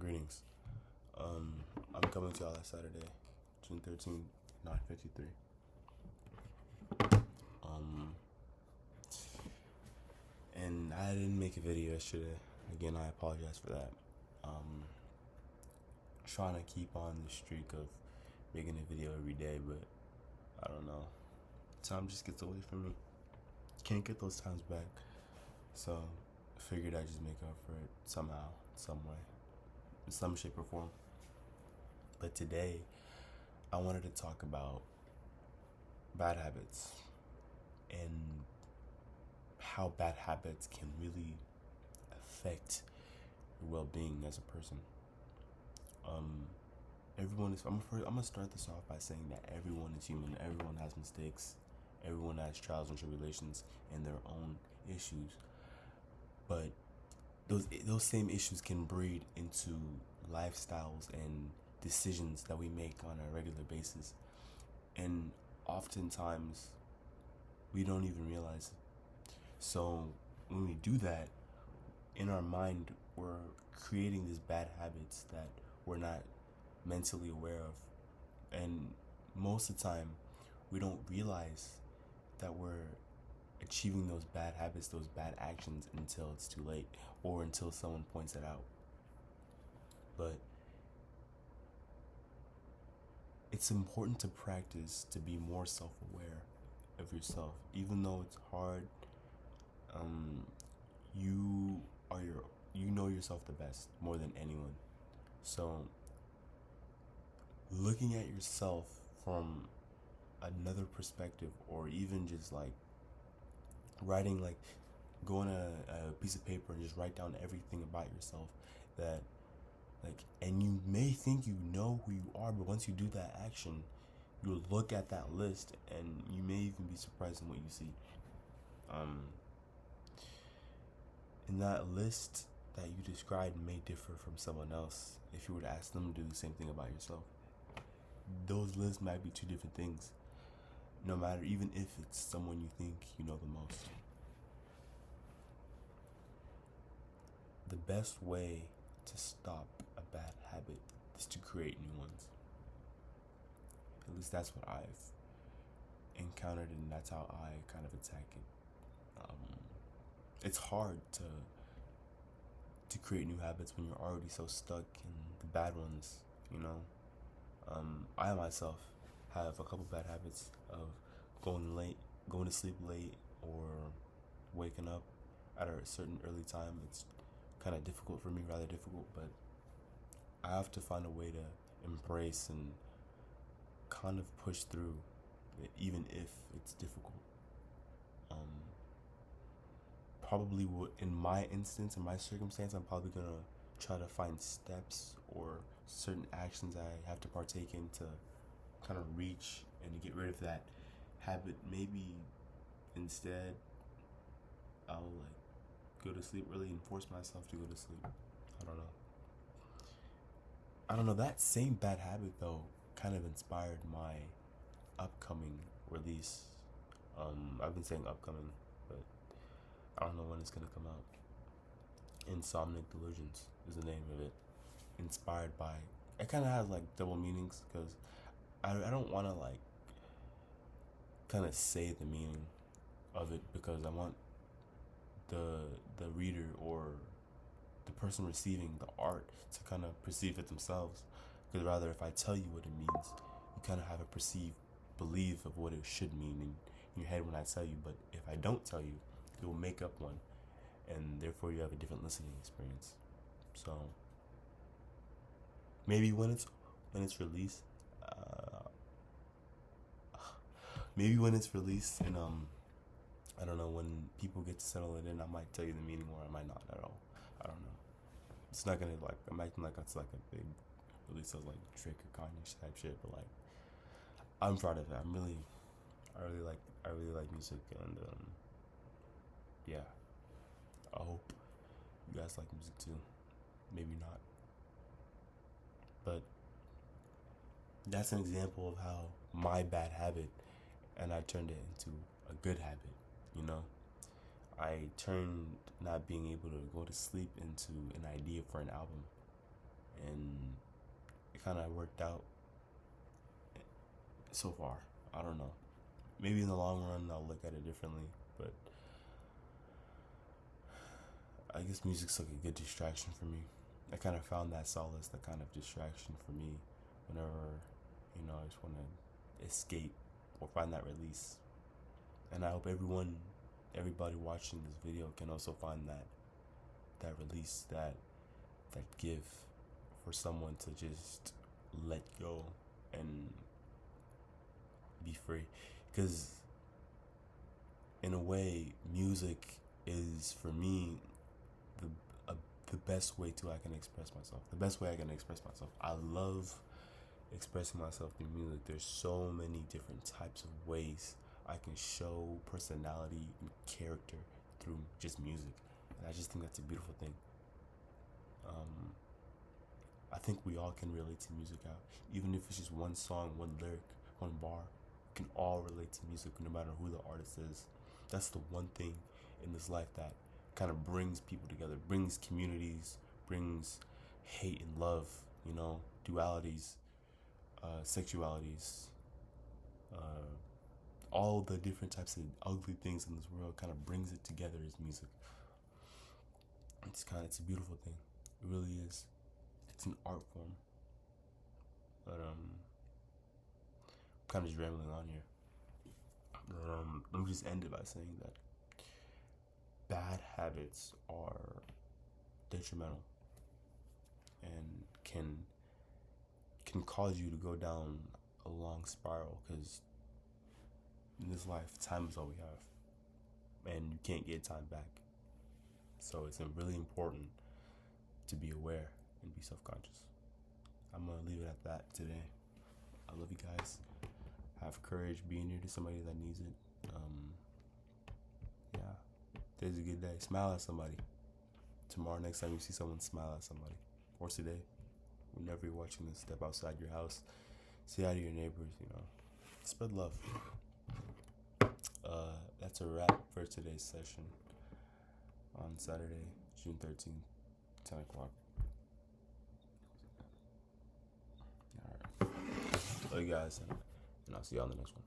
Greetings. I'm coming to y'all last Saturday, June 13th, 9:53. Um, and I didn't make a video yesterday. Again, I apologize for that. Trying to keep on the streak of making a video every day, but I don't know. Time just gets away from me. Can't get those times back. So I figured I'd just make up for it somehow, some way, in some shape or form. But today, I wanted to talk about bad habits and how bad habits can really affect your well-being as a person. Everyone is. I'm gonna start this off by saying that everyone is human. Everyone has mistakes. Everyone has trials and tribulations and their own issues. But those same issues can breed into lifestyles and decisions that we make on a regular basis, and oftentimes we don't even realize it. So when we do that, in our mind, we're creating these bad habits that we're not mentally aware of. And most of the time, we don't realize that we're achieving those bad habits, those bad actions until it's too late or until someone points it out. But it's important to practice to be more self-aware of yourself, even though it's hard. You are you know yourself the best more than anyone. So looking at yourself from another perspective, or even just like writing, like go on a piece of paper and just write down everything about yourself that, like, and you may think you know who you are, but once you do that action, you'll look at that list and you may even be surprised in what you see. In that list that you described may differ from someone else if you were to ask them to do the same thing about yourself. Those lists might be two different things, no matter, even if it's someone you think you know the most. The best way to stop a bad habit is to create new ones. At least that's what I've encountered, and that's how I kind of attack it. It's hard to create new habits when you're already so stuck in the bad ones, you know. I myself have a couple bad habits of going to sleep late, or waking up at a certain early time. It's kind of difficult for me, rather difficult, but I have to find a way to embrace and kind of push through it, even if it's difficult. Probably in my instance, in my circumstance, I'm probably gonna try to find steps or certain actions I have to partake in to kind of reach and to get rid of that habit. Maybe instead I'll like go to sleep early and force myself to go to sleep. I don't know. That same bad habit though kind of inspired my upcoming release. I've been saying upcoming, but I don't know when it's gonna come out. Insomniac Delusions is the name of it. Inspired by, it kind of has like double meanings, because I don't want to like kind of say the meaning of it, because I want the reader or the person receiving the art to kind of perceive it themselves. Because rather, if I tell you what it means, you kind of have a perceived belief of what it should mean in your head when I tell you. But if I don't tell you, you'll make up one, and therefore you have a different listening experience. So maybe when it's released, maybe when it's released, and I don't know, when people get to settle it in, I might tell you the meaning, or I might not at all. I don't know. It's not gonna, like, I'm acting like it's like a big release of like Drake or Kanye type shit, but like I'm proud of it. I really like music, and yeah. I hope you guys like music too. Maybe not, but that's an example of how my bad habit, and I turned it into a good habit. You know, I turned not being able to go to sleep into an idea for an album, and it kind of worked out so far. I don't know. Maybe in the long run I'll look at it differently, but I guess music's like a good distraction for me. I kind of found that solace, that kind of distraction for me whenever, I just want to escape or find that release. And I hope everybody watching this video can also find that release, that give for someone to just let go and be free. Because in a way, music is for me the best way I can express myself. The best way I can express myself. I love expressing myself through music. There's so many different types of ways I can show personality and character through just music, and I just think that's a beautiful thing. I think we all can relate to music out, even if it's just one song, one lyric, one bar. We can all relate to music, no matter who the artist is. That's the one thing in this life that kind of brings people together, brings communities, brings hate and love, dualities, sexualities, all the different types of ugly things in this world kind of brings it together as music. It's a beautiful thing. It really is. It's an art form. But I'm kind of just rambling on here. Let me just end it by saying that bad habits are detrimental and can cause you to go down a long spiral, because in this life, time is all we have, and you can't get time back. So it's really important to be aware and be self-conscious. I'm gonna leave it at that today. I love you guys. Have courage being here to somebody that needs it. Today's a good day. Smile at somebody. Tomorrow, next time you see someone, smile at somebody. Or today, whenever you're watching this, step outside your house, say hi to your neighbors. Spread love. That's a wrap for today's session on Saturday, June 13th, 10 o'clock. Alright. Love you guys, and I'll see you on the next one.